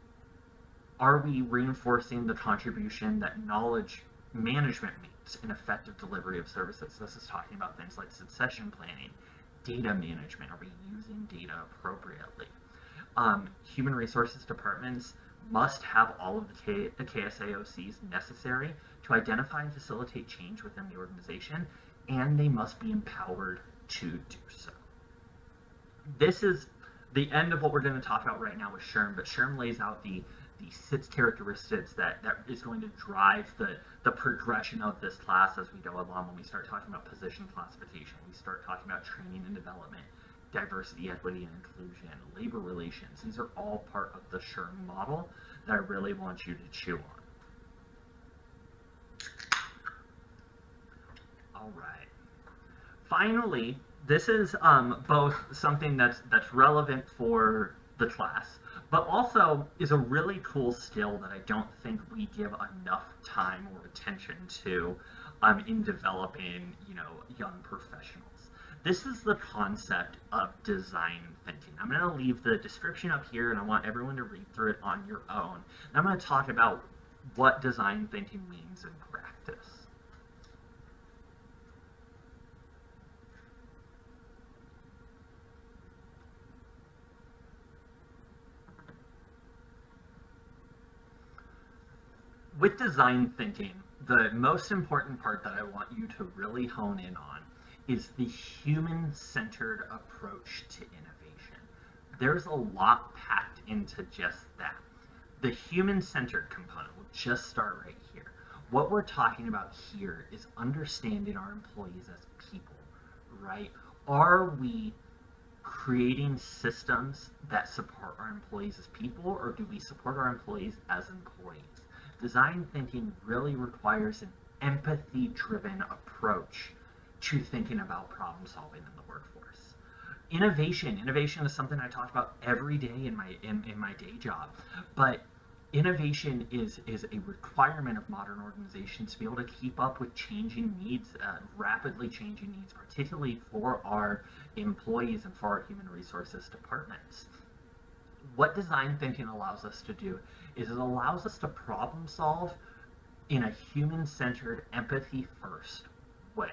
[SPEAKER 1] Are we reinforcing the contribution that knowledge management makes in effective delivery of services? This is talking about things like succession planning, data management. Are we using data appropriately? Human resources departments must have all of the KSAOCs necessary to identify and facilitate change within the organization, and they must be empowered to do so. This is the end of what we're going to talk about right now with SHRM, but SHRM lays out the 6 characteristics that is going to drive the progression of this class as we go along. When we start talking about position classification, we start talking about training and development, diversity, equity, and inclusion, labor relations. These are all part of the SHRM model that I really want you to chew on. All right. Finally, this is both something that's relevant for the class, but also is a really cool skill that I don't think we give enough time or attention to in developing, young professionals. This is the concept of design thinking. I'm going to leave the description up here, and I want everyone to read through it on your own. And I'm going to talk about what design thinking means in practice. With design thinking, the most important part that I want you to really hone in on is the human-centered approach to innovation. There's a lot packed into just that. The human-centered component will just start right here. What we're talking about here is understanding our employees as people, right? Are we creating systems that support our employees as people, or do we support our employees as employees? Design thinking really requires an empathy-driven approach to thinking about problem solving in the workforce. Innovation is something I talk about every day in my day job, but innovation is a requirement of modern organizations to be able to keep up with changing needs, rapidly changing needs, particularly for our employees and for our human resources departments. What design thinking allows us to do is it allows us to problem solve in a human-centered, empathy-first way.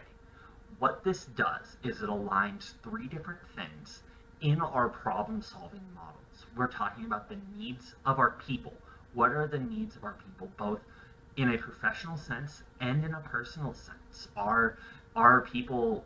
[SPEAKER 1] What this does is it aligns three different things in our problem-solving models. We're talking about the needs of our people. What are the needs of our people, both in a professional sense and in a personal sense? Are people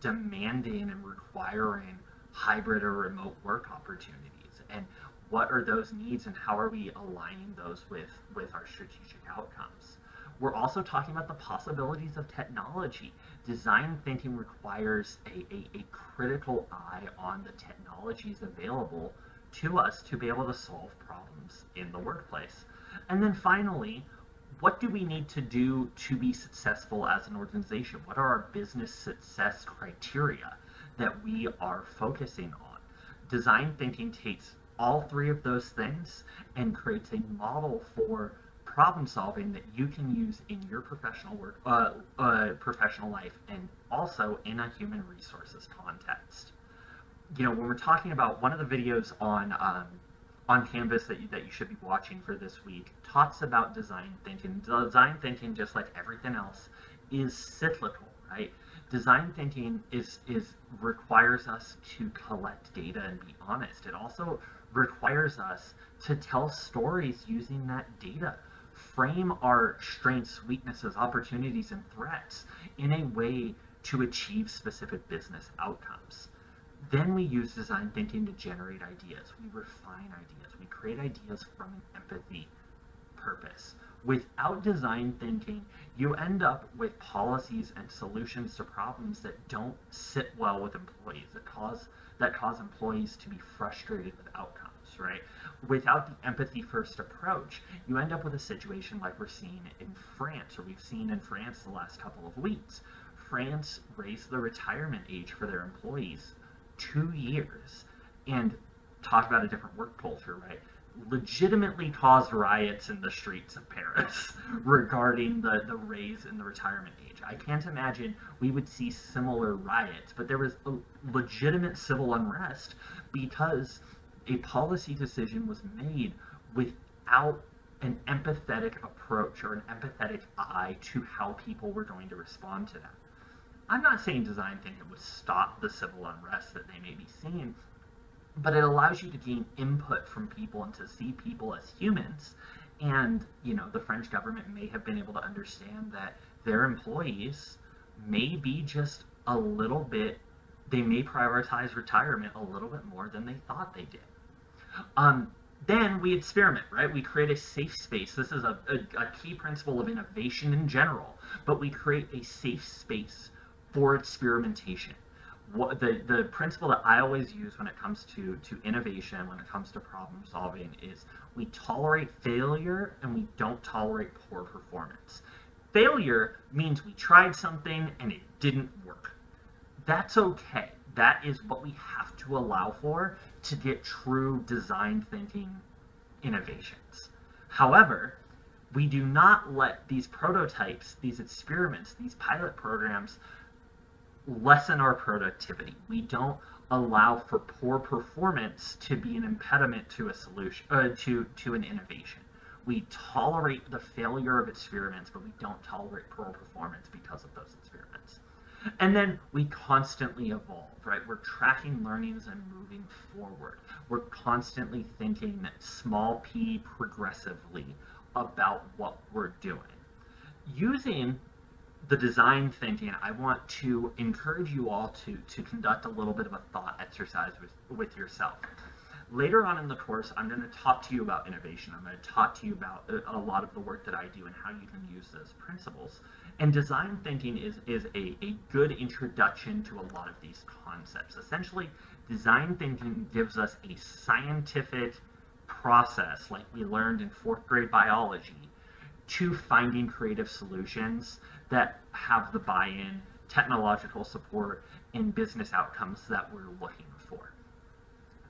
[SPEAKER 1] demanding and requiring hybrid or remote work opportunities? And what are those needs, and how are we aligning those with our strategic outcomes? We're also talking about the possibilities of technology. Design thinking requires a critical eye on the technologies available to us to be able to solve problems in the workplace. And then finally, what do we need to do to be successful as an organization? What are our business success criteria that we are focusing on? Design thinking takes all three of those things and creates a model for problem solving that you can use in your professional professional life, and also in a human resources context. When we're talking about one of the videos on Canvas that you should be watching for this week, talks about design thinking. Design thinking, just like everything else, is cyclical, right? Design thinking requires us to collect data and be honest. It also requires us to tell stories using that data, frame our strengths, weaknesses, opportunities, and threats in a way to achieve specific business outcomes. Then we use design thinking to generate ideas. We refine ideas. We create ideas from an empathy purpose. Without design thinking, you end up with policies and solutions to problems that don't sit well with employees, that cause employees to be frustrated with outcomes, right? Without the empathy-first approach, you end up with a situation like we're seeing in France, or we've seen in France the last couple of weeks. France raised the retirement age for their employees 2 years, and talk about a different work culture, right? Legitimately caused riots in the streets of Paris regarding the raise in the retirement age. I can't imagine we would see similar riots, but there was a legitimate civil unrest because a policy decision was made without an empathetic approach or an empathetic eye to how people were going to respond to that. I'm not saying design thinking would stop the civil unrest that they may be seeing, but it allows you to gain input from people and to see people as humans. And, the French government may have been able to understand that their employees may be just a little bit, they may prioritize retirement a little bit more than they thought they did. Then we experiment, right? We create a safe space. This is a key principle of innovation in general, but we create a safe space for experimentation. The principle that I always use when it comes to innovation, when it comes to problem solving, is we tolerate failure and we don't tolerate poor performance. Failure means we tried something and it didn't work. That's okay. That is what we have to allow for to get true design thinking innovations. However, We do not let these prototypes, these experiments, these pilot programs lessen our productivity. We don't allow for poor performance to be an impediment to a solution, to an innovation. We tolerate the failure of experiments, but we don't tolerate poor performance because of those experiments. And then we constantly evolve, right? We're tracking learnings and moving forward. We're constantly thinking small p progressively about what we're doing. Using the design thinking, I want to encourage you all to conduct a little bit of a thought exercise with yourself. Later on in the course, I'm going to talk to you about innovation. I'm going to talk to you about a lot of the work that I do and how you can use those principles. And design thinking is a good introduction to a lot of these concepts. Essentially, design thinking gives us a scientific process, like we learned in 4th grade biology, to finding creative solutions that have the buy-in, technological support, and business outcomes that we're looking for.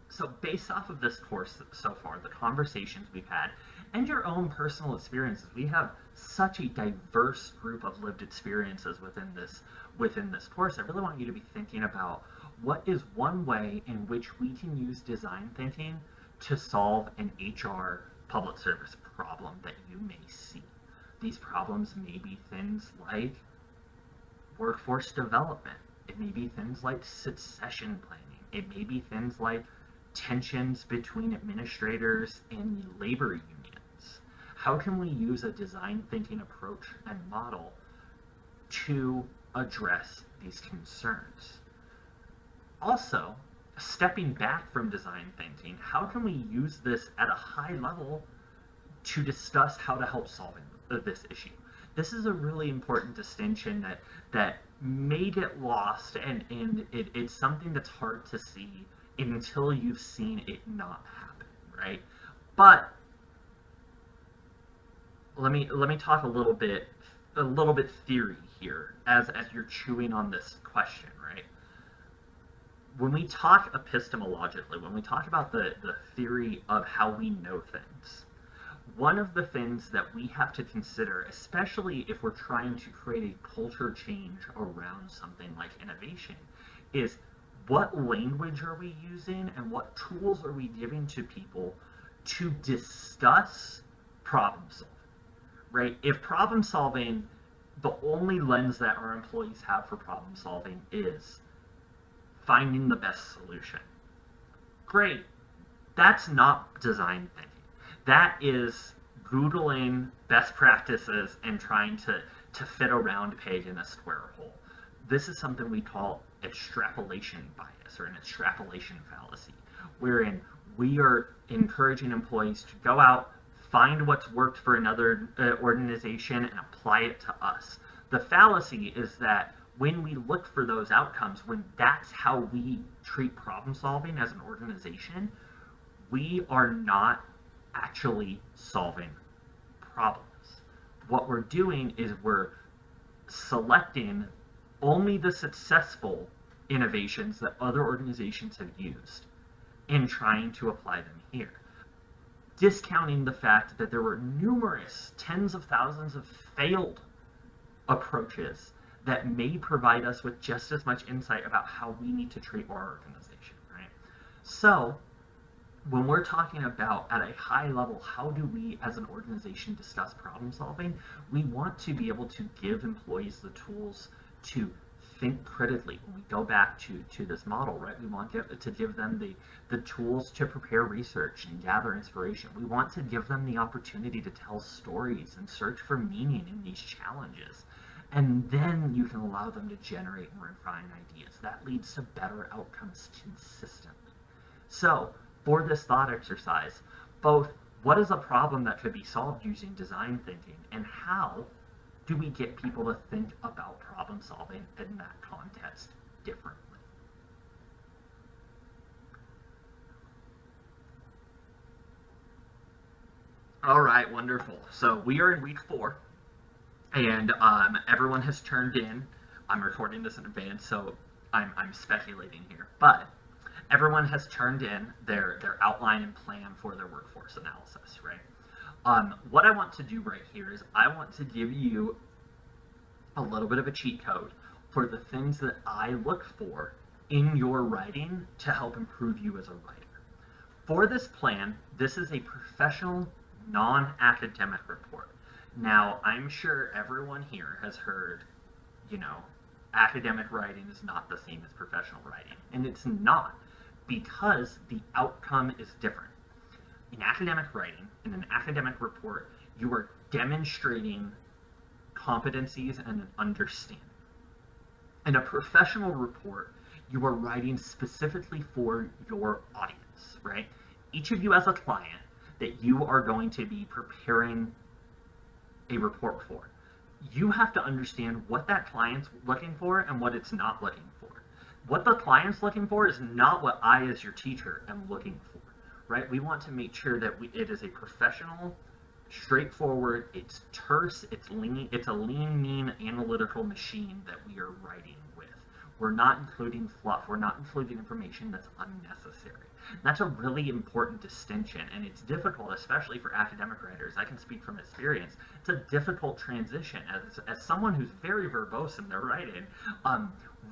[SPEAKER 1] So based off of this course so far, the conversations we've had, and your own personal experiences, we have such a diverse group of lived experiences within this course. I really want you to be thinking about what is one way in which we can use design thinking to solve an HR public service problem that you may see. These problems may be things like workforce development. It may be things like succession planning. It may be things like tensions between administrators and labor unions. How can we use a design thinking approach and model to address these concerns? Also, stepping back from design thinking, how can we use this at a high level to discuss how to help solving this issue? This is a really important distinction that may get lost, and it's something that's hard to see until you've seen it not happen, right? But let me talk a little bit theory here as you're chewing on this question, right? When we talk epistemologically, when we talk about the theory of how we know things, one of the things that we have to consider, especially if we're trying to create a culture change around something like innovation, is what language are we using and what tools are we giving to people to discuss problem solving, right? If problem solving, the only lens that our employees have for problem solving is finding the best solution, great. That's not design thinking. That is Googling best practices and trying to fit a round peg in a square hole. This is something we call extrapolation bias or an extrapolation fallacy, wherein we are encouraging employees to go out, find what's worked for another organization, and apply it to us. The fallacy is that when we look for those outcomes, when that's how we treat problem solving as an organization, we are not actually solving problems. What we're doing is we're selecting only the successful innovations that other organizations have used and trying to apply them here, discounting the fact that there were numerous tens of thousands of failed approaches that may provide us with just as much insight about how we need to treat our organization, right? So when we're talking about at a high level, how do we as an organization discuss problem solving, we want to be able to give employees the tools to think critically. When we go back to this model, right, we want to give them the tools to prepare research and gather inspiration. We want to give them the opportunity to tell stories and search for meaning in these challenges. And then you can allow them to generate and refine ideas. That leads to better outcomes consistently. So for this thought exercise, both what is a problem that could be solved using design thinking, and how do we get people to think about problem solving in that context differently? All right, wonderful. So we are in week 4, and everyone has turned in. I'm recording this in advance, so I'm speculating here, but everyone has turned in their outline and plan for their workforce analysis, right? What I want to do right here is I want to give you a little bit of a cheat code for the things that I look for in your writing to help improve you as a writer. For this plan, this is a professional, non-academic report. Now, I'm sure everyone here has heard, academic writing is not the same as professional writing. And it's not, because the outcome is different. In academic writing, in an academic report, you are demonstrating competencies and an understanding. In a professional report, you are writing specifically for your audience, right? Each of you as a client that you are going to be preparing a report for, you have to understand what that client's looking for and what it's not looking for. What the client's looking for is not what I, as your teacher, am looking for, right? We want to make sure that it is a professional, straightforward, it's terse, it's a lean, mean, analytical machine that we are writing with. We're not including fluff. We're not including information that's unnecessary. That's a really important distinction, and it's difficult, especially for academic writers. I can speak from experience. It's a difficult transition. As someone who's very verbose in their writing,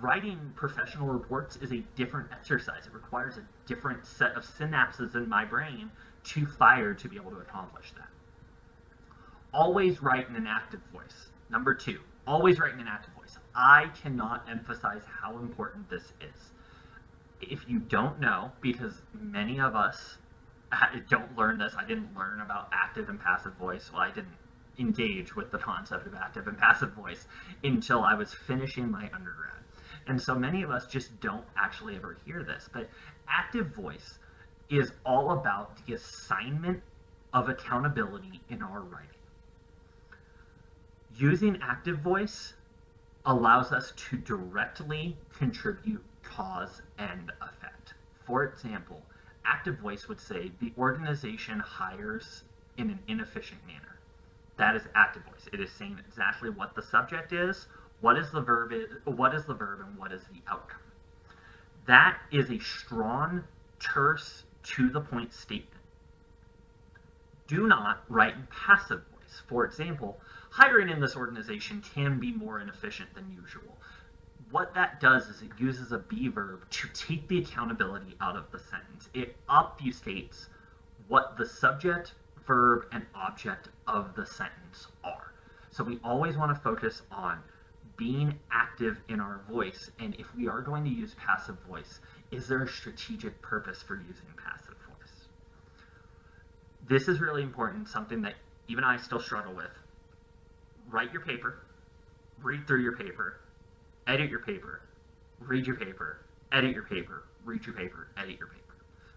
[SPEAKER 1] writing professional reports is a different exercise. It requires a different set of synapses in my brain to fire to be able to accomplish that. Always write in an active voice. Number 2, always write in an active voice. I cannot emphasize how important this is. If you don't know, because many of us don't learn this, I didn't learn about active and passive voice. Well, I didn't engage with the concept of active and passive voice until I was finishing my undergrad. And so many of us just don't actually ever hear this. But active voice is all about the assignment of accountability in our writing. Using active voice allows us to directly contribute cause and effect. For example, active voice would say the organization hires in an inefficient manner. That is active voice. It is saying exactly what the subject is, what is the verb, and what is the outcome. That is a strong, terse, to the point statement. Do not write in passive voice. For example, hiring in this organization can be more inefficient than usual. What that does is it uses a be verb to take the accountability out of the sentence. It obfuscates what the subject, verb, and object of the sentence are. So we always want to focus on being active in our voice, and if we are going to use passive voice, is there a strategic purpose for using passive voice? This is really important, something that even I still struggle with. Write your paper, read through your paper, edit your paper, read your paper, edit your paper, read your paper, edit your paper.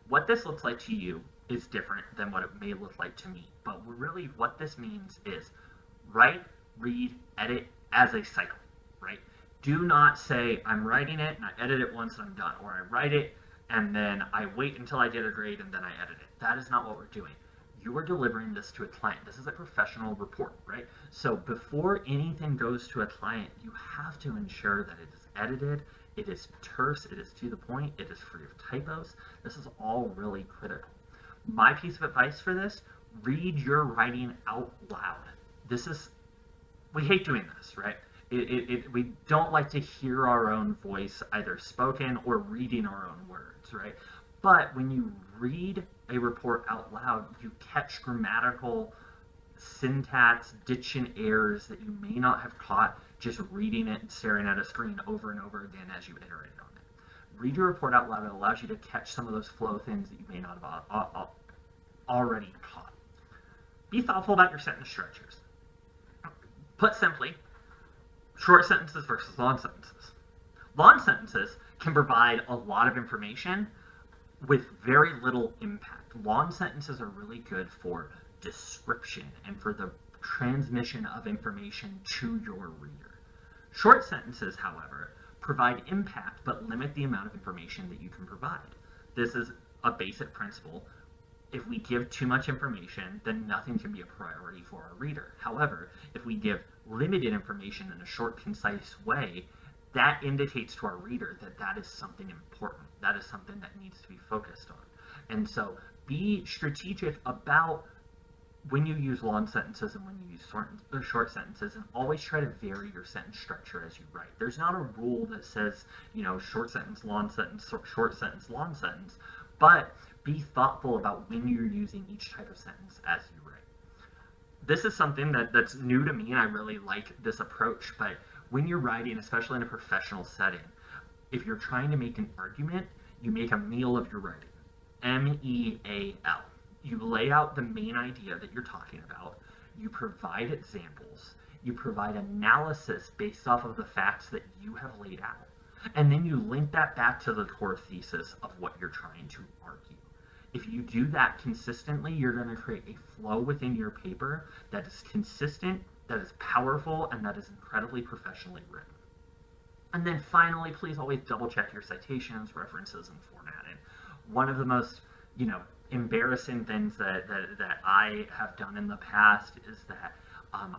[SPEAKER 1] What this looks like to you is different than what it may look like to me, but really what this means is write, read, edit as a cycle, right? Do not say, I'm writing it and I edit it once and I'm done, or I write it and then I wait until I get a grade and then I edit it. That is not what we're doing. You are delivering this to a client. This is a professional report, right? So before anything goes to a client, you have to ensure that it is edited, it is terse, it is to the point, it is free of typos. This is all really critical. My piece of advice for this, read your writing out loud. We hate doing this, right? We don't like to hear our own voice either spoken or reading our own words, right? But when you read a report out loud, you catch grammatical, syntax, diction errors that you may not have caught just reading it and staring at a screen over and over again as you iterate on it. Read your report out loud. It allows you to catch some of those flow things that you may not have already caught. Be thoughtful about your sentence structures. Put simply, short sentences versus long sentences. Long sentences can provide a lot of information with very little impact. Long sentences are really good for description and for the transmission of information to your reader. Short sentences, however, provide impact but limit the amount of information that you can provide. This is a basic principle. If we give too much information, then nothing can be a priority for our reader. However, if we give limited information in a short, concise way, that indicates to our reader that that is something important. That is something that needs to be focused on. And so be strategic about when you use long sentences and when you use short sentences, and always try to vary your sentence structure as you write. There's not a rule that says, short sentence, long sentence, short sentence, long sentence, but be thoughtful about when you're using each type of sentence as you write. This is something that's new to me, and I really like this approach, but when you're writing, especially in a professional setting, if you're trying to make an argument, you make a meal of your writing. MEAL. You lay out the main idea that you're talking about, you provide examples, you provide analysis based off of the facts that you have laid out, and then you link that back to the core thesis of what you're trying to argue. If you do that consistently, you're going to create a flow within your paper that is consistent, that is powerful, and that is incredibly professionally written. And then finally, please always double check your citations, references, and formatting. One of the most, embarrassing things that I have done in the past is that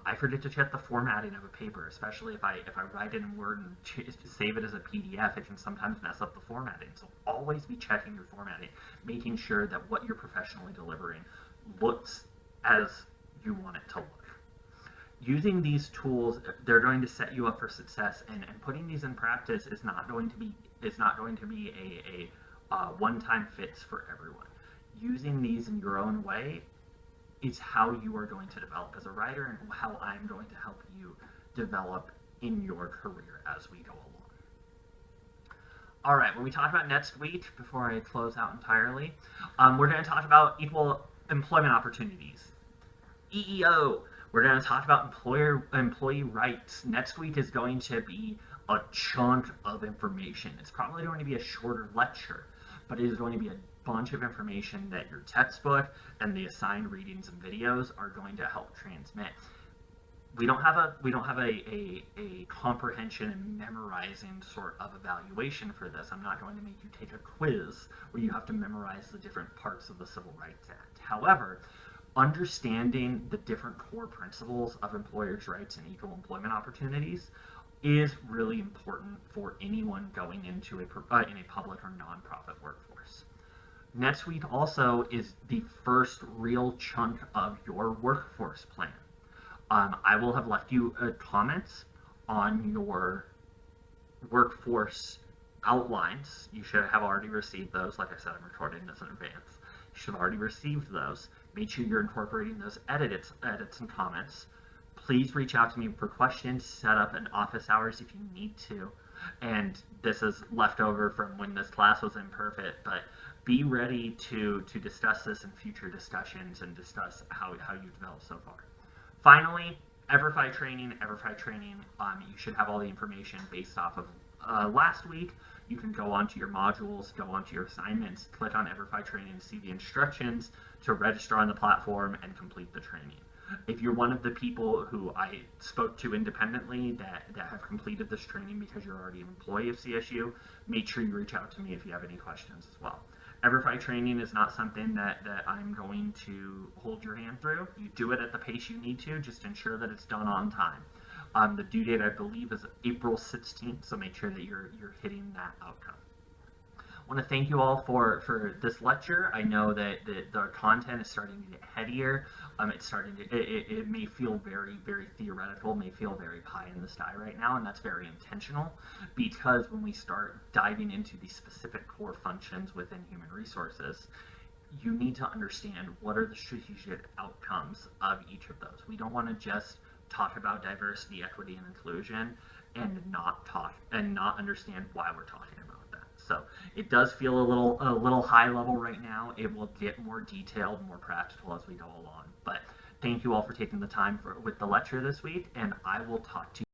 [SPEAKER 1] I forget to check the formatting of a paper, especially if I write it in Word and save it as a PDF. It can sometimes mess up the formatting. So always be checking your formatting, making sure that what you're professionally delivering looks as you want it to look. Using these tools, they're going to set you up for success, and putting these in practice is not going to be a one-time fix for everyone. Using these in your own way is how you are going to develop as a writer, and how I'm going to help you develop in your career as we go along. All right, when we talk about next week, before I close out entirely, we're going to talk about equal employment opportunities, EEO. We're going to talk about employee rights. Next week is going to be a chunk of information. It's probably going to be a shorter lecture, but it is going to be a bunch of information that your textbook and the assigned readings and videos are going to help transmit. We don't have a comprehension and memorizing sort of evaluation for this. I'm not going to make you take a quiz where you have to memorize the different parts of the Civil Rights Act. However, understanding the different core principles of employers' rights and equal employment opportunities is really important for anyone going into in a public or nonprofit workforce. Next week also is the first real chunk of your workforce plan. I will have left you comments on your workforce outlines. You should have already received those. Like I said, I'm recording this in advance. You should have already received those. Make sure you're incorporating those edits and comments. Please reach out to me for questions. Set up an office hours if you need to. And this is leftover from when this class was imperfect, but be ready to discuss this in future discussions and discuss how you developed so far. Finally, EverFi training. You should have all the information based off of last week. You can go onto your modules, go onto your assignments, click on EverFi training, see the instructions to register on the platform and complete the training. If you're one of the people who I spoke to independently that have completed this training because you're already an employee of CSU, make sure you reach out to me if you have any questions as well. EverFi training is not something that I'm going to hold your hand through. You do it at the pace you need to, just ensure that it's done on time. The due date, I believe, is April 16th, so make sure that you're hitting that outcome. I want to thank you all for this lecture. I know that the content is starting to get headier. It may feel very, very theoretical, may feel very pie in the sky right now, and that's very intentional, because when we start diving into the specific core functions within human resources, you need to understand what are the strategic outcomes of each of those. We don't want to just talk about diversity, equity, and inclusion and not understand why we're talking about that. So it does feel a little high level right now. It will get more detailed, more practical as we go along. But thank you all for taking the time with the lecture this week, and I will talk to you